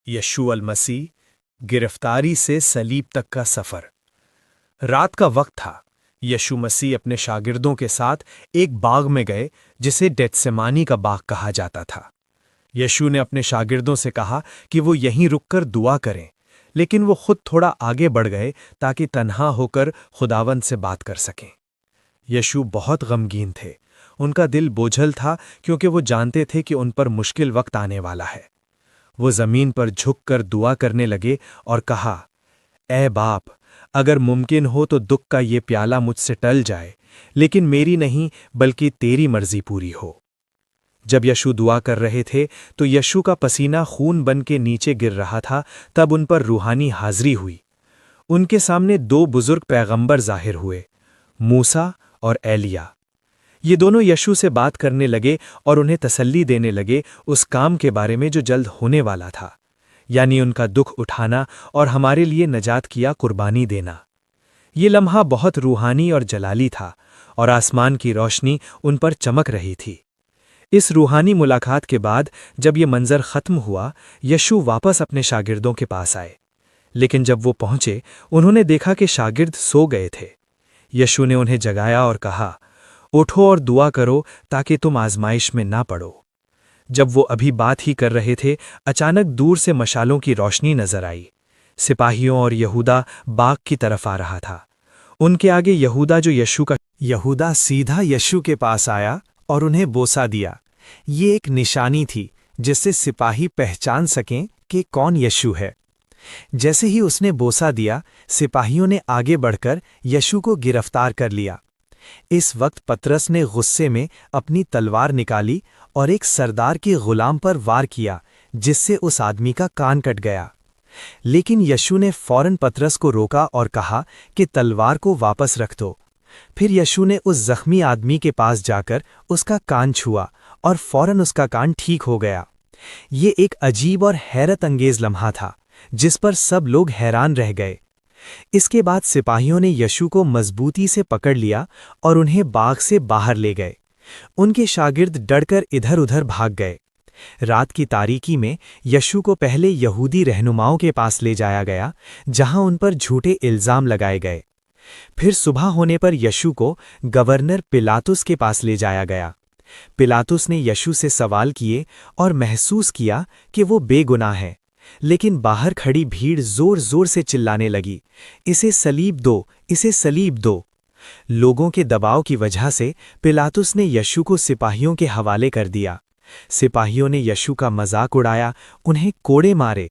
यशू अल मसीह, गिरफ्तारी से सलीब तक का सफर। रात का वक्त था। यशू मसीह अपने शागिर्दों के साथ एक बाग में गए जिसे गेत्सेमानी का बाग कहा जाता था। यशू ने अपने शागिर्दों से कहा कि वो यहीं रुककर दुआ करें, लेकिन वो खुद थोड़ा आगे बढ़ गए ताकि तन्हा होकर खुदावंद से बात कर सकें। यशू बहुत गमगीन थे। उनका दिल बोझल था क्योंकि वो जानते थे कि उन पर मुश्किल वक्त आने वाला है। वो जमीन पर झुककर दुआ करने लगे और कहा, ऐ बाप, अगर मुमकिन हो तो दुख का ये प्याला मुझसे टल जाए, लेकिन मेरी नहीं बल्कि तेरी मर्जी पूरी हो। जब यशू दुआ कर रहे थे तो यशू का पसीना खून बन के नीचे गिर रहा था। तब उन पर रूहानी हाजिरी हुई। उनके सामने दो बुजुर्ग पैगंबर जाहिर हुए, मूसा और एलिया। ये दोनों यशू से बात करने लगे और उन्हें तसल्ली देने लगे उस काम के बारे में जो जल्द होने वाला था, यानी उनका दुख उठाना और हमारे लिए नजात किया कुर्बानी देना। ये लम्हा बहुत रूहानी और जलाली था और आसमान की रोशनी उन पर चमक रही थी। इस रूहानी मुलाकात के बाद जब ये मंजर खत्म हुआ, यशू वापस अपने शागिर्दों के पास आए। लेकिन जब वो पहुंचे, उन्होंने देखा कि शागिर्द सो गए थे। यशू ने उन्हें जगाया और कहा, उठो और दुआ करो ताकि तुम आजमाइश में ना पड़ो। जब वो अभी बात ही कर रहे थे, अचानक दूर से मशालों की रोशनी नजर आई। सिपाहियों और यहूदा बाग की तरफ आ रहा था। उनके आगे यहूदा सीधा यशू के पास आया और उन्हें बोसा दिया। ये एक निशानी थी जिससे सिपाही पहचान सकें कि कौन यशू है। जैसे ही उसने बोसा दिया, सिपाहियों ने आगे बढ़कर यशू को गिरफ्तार कर लिया। इस वक्त पतरस ने गुस्से में अपनी तलवार निकाली और एक सरदार के गुलाम पर वार किया, जिससे उस आदमी का कान कट गया। लेकिन यशू ने फौरन पतरस को रोका और कहा कि तलवार को वापस रख दो। फिर यशू ने उस जख्मी आदमी के पास जाकर उसका कान छुआ और फौरन उसका कान ठीक हो गया। ये एक अजीब और हैरत अंगेज लम्हा था जिस पर सब लोग हैरान रह गए। इसके बाद सिपाहियों ने यशू को मजबूती से पकड़ लिया और उन्हें बाग से बाहर ले गए। उनके शागिर्द डरकर इधर-उधर भाग गए। रात की तारीकी में यशू को पहले यहूदी रहनुमाओं के पास ले जाया गया, जहां उन पर झूठे इल्जाम लगाए गए। फिर सुबह होने पर यशू को गवर्नर पिलातुस के पास ले जाया गया। पिलातुस ने यशू से सवाल किए और महसूस किया कि वो बेगुनाह है, लेकिन बाहर खड़ी भीड़ जोर जोर से चिल्लाने लगी, इसे सलीब दो, इसे सलीब दो। लोगों के दबाव की वजह से पिलातुस ने यशू को सिपाहियों के हवाले कर दिया। सिपाहियों ने यशू का मजाक उड़ाया, उन्हें कोड़े मारे